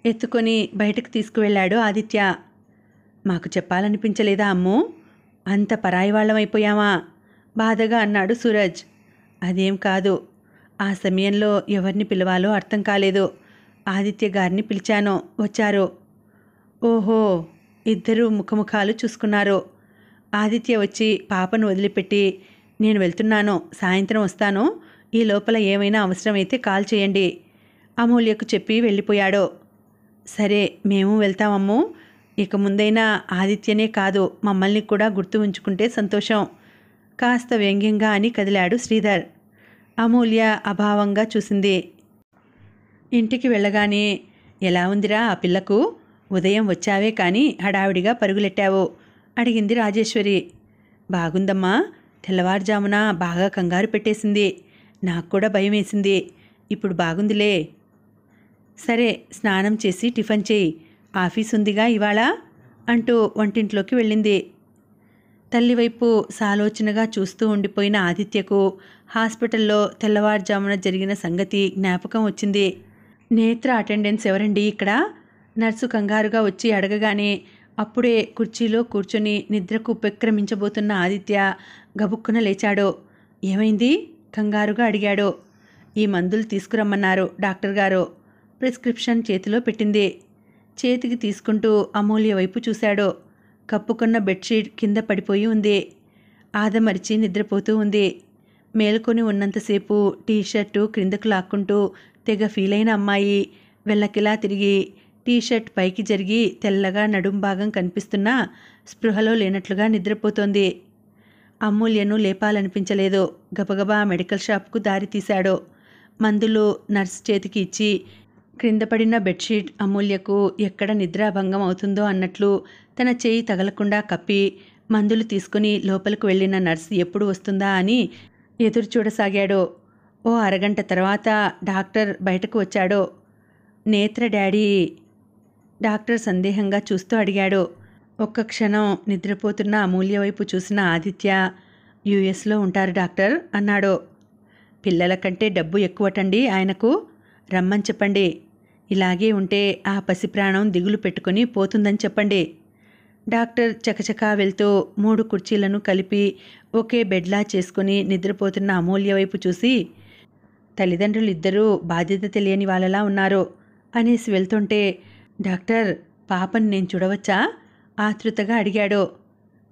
ఎత్తుకొని బయటకు తీసుకువెళ్ళాడు ఆదిత్య. మాకు చెప్పాలనిపించలేదా అమ్ము? అంత పరాయి వాళ్ళమైపోయామా? బాధగా అన్నాడు సూరజ్. అదేం కాదు, ఆ సమయంలో ఎవరిని పిలవాలో అర్థం కాలేదు. ఆదిత్య గారిని పిలిచాను, వచ్చారు. ఓహో, ఇద్దరు ముఖముఖాలు చూసుకున్నారు. ఆదిత్య వచ్చి పాపను వదిలిపెట్టి, నేను వెళ్తున్నాను, సాయంత్రం వస్తాను, ఈ లోపల ఏమైనా అవసరమైతే కాల్ చేయండి అమూల్యకు చెప్పి వెళ్ళిపోయాడు. సరే, మేము వెళ్తామమ్ము. ఇక ముందైనా ఆదిత్యనే కాదు మమ్మల్ని కూడా గుర్తు ఉంచుకుంటే సంతోషం కాస్త వ్యంగ్యంగా అని కదిలాడు శ్రీధర్. అమూల్య అభావంగా చూసింది. ఇంటికి వెళ్ళగానే, ఎలా ఉందిరా ఆ పిల్లకు? ఉదయం వచ్చావే కానీ హడావిడిగా పరుగులెట్టావు అడిగింది రాజేశ్వరి. బాగుందమ్మా, తెల్లవారుజామున బాగా కంగారు పెట్టేసింది. నాకు కూడా భయం వేసింది. ఇప్పుడు బాగుందిలే. సరే, స్నానం చేసి టిఫిన్ చేయి, ఆఫీస్ ఉందిగా ఇవాళ అంటూ వంటింట్లోకి వెళ్ళింది. తల్లివైపు సాలోచనగా చూస్తూ ఉండిపోయిన ఆదిత్యకు హాస్పిటల్లో తెల్లవారుజామున జరిగిన సంగతి జ్ఞాపకం వచ్చింది. నేత్ర అటెండెన్స్ ఎవరండి ఇక్కడ? నర్సు కంగారుగా వచ్చి అడగగానే అప్పుడే కుర్చీలో కూర్చొని నిద్రకు ఉపక్రమించబోతున్న ఆదిత్య గబుక్కున లేచాడు. ఏమైంది కంగారుగా అడిగాడు. ఈ మందులు తీసుకురమ్మన్నారు డాక్టర్ గారు. ప్రిస్క్రిప్షన్ చేతిలో పెట్టింది. చేతికి తీసుకుంటూ అమూల్య వైపు చూశాడు. కప్పుకున్న బెడ్షీట్ కింద పడిపోయి ఉంది. ఆదమరిచి నిద్రపోతూ ఉంది. మేలుకొని ఉన్నంతసేపు టీషర్టు క్రిందకు లాక్కుంటూ తెగ ఫీలైన అమ్మాయి వెళ్ళకిలా తిరిగి టీషర్ట్ పైకి జరిగి తెల్లగా నడుం భాగం కనిపిస్తున్నా స్పృహలో లేనట్లుగా నిద్రపోతోంది. అమూల్యను లేపాలనిపించలేదు. గబగబా మెడికల్ షాప్కు దారి తీశాడు. మందులు నర్స్ చేతికి ఇచ్చి క్రింద పడిన బెడ్షీట్ అమూల్యకు ఎక్కడ నిద్రాభంగం అవుతుందో అన్నట్లు తన చేయి తగలకుండా కప్పి మందులు తీసుకుని లోపలికి వెళ్ళిన నర్స్ ఎప్పుడు వస్తుందా అని ఎదురు చూడసాగాడు. ఓ అరగంట తర్వాత డాక్టర్ బయటకు వచ్చాడు. నేత్ర డాడీ? డాక్టర్ సందేహంగా చూస్తూ అడిగాడు. ఒక్క క్షణం నిద్రపోతున్న అమూల్య వైపు చూసిన ఆదిత్య యుఎస్లో ఉంటారు డాక్టర్ అన్నాడు. పిల్లల కంటే డబ్బు ఎక్కువటండి ఆయనకు, రమ్మని చెప్పండి. ఇలాగే ఉంటే ఆ పసిప్రాణం దిగులు పెట్టుకుని పోతుందని చెప్పండి. డాక్టర్ చకచకా వెళ్తూ 3 కుర్చీలను కలిపి ఒకే బెడ్లా చేసుకుని నిద్రపోతున్న అమూల్య వైపు చూసి, తల్లిదండ్రులిద్దరూ బాధ్యత తెలియని వాళ్ళలా ఉన్నారు అనేసి వెళ్తుంటే, డాక్టర్ పాపని నేను చూడవచ్చా ఆతృతగా అడిగాడు.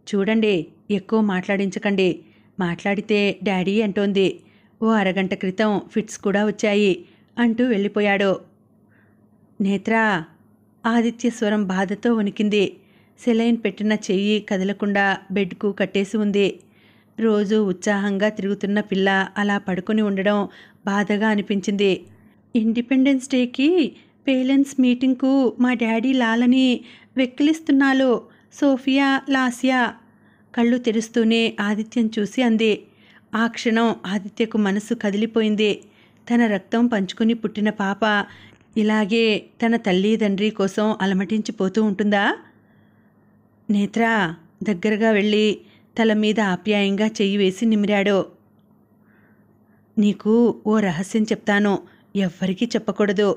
చూడండి, ఎక్కువ మాట్లాడించకండి, మాట్లాడితే డాడీ అంటోంది, ఓ అరగంట క్రితం ఫిట్స్ కూడా వచ్చాయి అంటూ వెళ్ళిపోయాడు. నేత్రా, ఆదిత్య స్వరం బాధతో వణికింది. సెలైన్ పెట్టిన చెయ్యి కదలకుండా బెడ్కు కట్టేసి ఉంది. రోజు ఉత్సాహంగా తిరుగుతున్న పిల్ల అలా పడుకొని ఉండడం బాధగా అనిపించింది. ఇండిపెండెన్స్ డేకి పేరెంట్స్ మీటింగ్కు మా డాడీ లాలని వెక్కిలిస్తున్నాలో సోఫియా లాస్యా. కళ్ళు తెరుస్తూనే ఆదిత్యం చూసి అంది. ఆ క్షణం ఆదిత్యకు మనసు కదిలిపోయింది. తన రక్తం పంచుకుని పుట్టిన పాప ఇలాగే తన తల్లిదండ్రి కోసం అలమటించిపోతూ ఉంటుందా? నేత్రా దగ్గరగా వెళ్ళి తల మీద ఆప్యాయంగా చెయ్యి వేసి నిమిరాడు. నీకు ఓ రహస్యం చెప్తాను, ఎవ్వరికీ చెప్పకూడదు,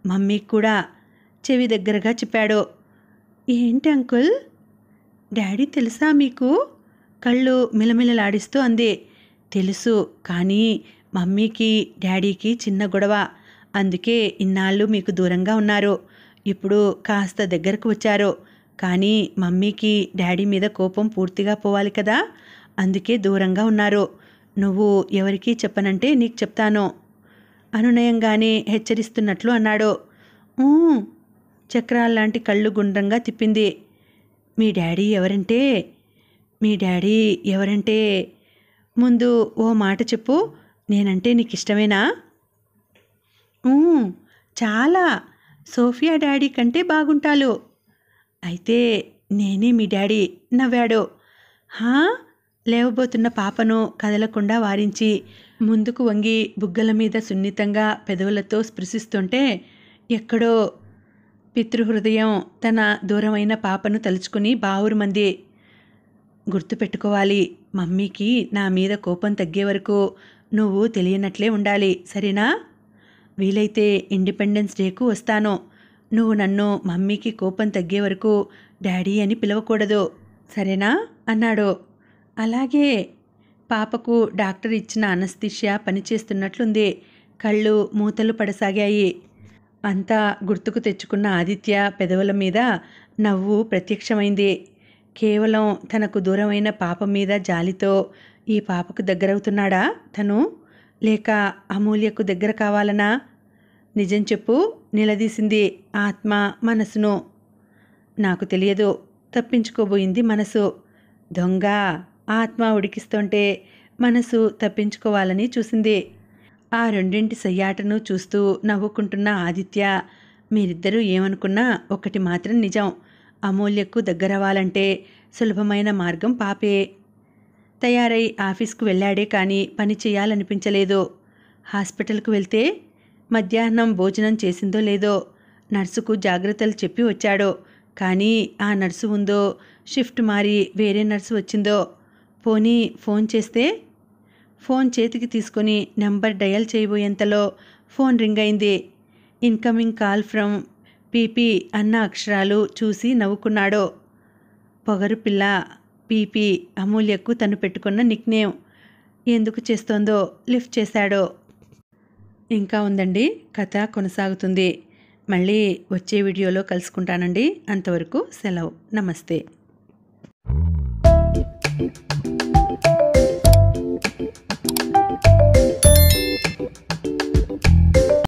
మమ్మీకి కూడా. చెవి దగ్గరగా చెప్పాడు. ఏంటి అంకుల్? డాడీ తెలుసా మీకు? కళ్ళు మిలమిలలాడిస్తూ అంది. తెలుసు, కానీ మమ్మీకి డాడీకి చిన్న గొడవ, అందుకే ఇన్నాళ్ళు మీకు దూరంగా ఉన్నారు. ఇప్పుడు కాస్త దగ్గరకు వచ్చారు, కానీ మమ్మీకి డాడీ మీద కోపం పూర్తిగా పోవాలి కదా, అందుకే దూరంగా ఉన్నారు. నువ్వు ఎవరికీ చెప్పనంటే నీకు చెప్తాను అనునయంగానే హెచ్చరిస్తున్నట్లు అన్నాడు. చక్రాల్లాంటి కళ్ళు గుండ్రంగా తిప్పింది. మీ డాడీ ఎవరంటే ముందు ఓ మాట చెప్పు, నేనంటే నీకు ఇష్టమేనా? చాలా, సోఫియా డాడీ కంటే బాగుంటాలు. అయితే నేనే మీ డాడీ నవ్వాడు. హా? లేవబోతున్న పాపను కదలకుండా వారించి ముందుకు వంగి బుగ్గల మీద సున్నితంగా పెదవులతో స్పృశిస్తుంటే ఎక్కడో పితృహృదయం తన దూరమైన పాపను తలుచుకుని బావురుమంది. గుర్తుపెట్టుకోవాలి, మమ్మీకి నా మీద కోపం తగ్గే వరకు నువ్వు తెలియనట్లే ఉండాలి, సరేనా? వీలైతే ఇండిపెండెన్స్ డేకు వస్తాను. నువ్వు నన్ను మమ్మీకి కోపం తగ్గే వరకు డాడీ అని పిలవకూడదు, సరేనా అన్నాడు. అలాగే. పాపకు డాక్టర్ ఇచ్చిన అనస్థిషియా పనిచేస్తున్నట్లుంది. కళ్ళు మూతలు పడసాగాయి. అంతా గుర్తుకు తెచ్చుకున్న ఆదిత్య పెదవుల మీద నవ్వు ప్రత్యక్షమైంది. కేవలం తనకు దూరమైన పాప మీద జాలితో ఈ పాపకు దగ్గరవుతున్నాడా తను, లేక అమూల్యకు దగ్గర కావాలనా? నిజం చెప్పు, నిలదీసింది ఆత్మ మనసును. నాకు తెలియదు, తప్పించుకోబోయింది మనసు. దొంగ. ఆత్మ ఉడికిస్తుంటే మనసు తప్పించుకోవాలని చూసింది. ఆ రెండింటి సయ్యాటను చూస్తూ నవ్వుకుంటున్న ఆదిత్య, మీరిద్దరూ ఏమనుకున్నా ఒకటి మాత్రం నిజం, అమూల్యకు దగ్గరవ్వాలంటే సులభమైన మార్గం పాపే. తయారై ఆఫీస్కు వెళ్ళాడే కానీ పని చేయాలనిపించలేదు. హాస్పిటల్కు వెళ్తే మధ్యాహ్నం భోజనం చేసిందో లేదో నర్సుకు జాగ్రత్తలు చెప్పి వచ్చాడు. కానీ ఆ నర్సు ఉందో, షిఫ్ట్ మారి వేరే నర్సు వచ్చిందో. పోనీ ఫోన్ చేస్తే? ఫోన్ చేతికి తీసుకొని నెంబర్ డయల్ చేయబోయేంతలో ఫోన్ రింగ్ అయింది. ఇన్కమింగ్ కాల్ ఫ్రమ్ పీపీ అన్న అక్షరాలు చూసి నవ్వుకున్నాడు. పొగరు పిల్ల. పీపీ అమూల్యకు తను పెట్టుకున్న నిక్నేమ్. ఎందుకు చేస్తోందో లిఫ్ట్ చేశాడు. ఇంకా ఉందండి, కథ కొనసాగుతుంది. మళ్ళీ వచ్చే వీడియోలో కలుసుకుంటానండి. అంతవరకు సెలవు. నమస్తే.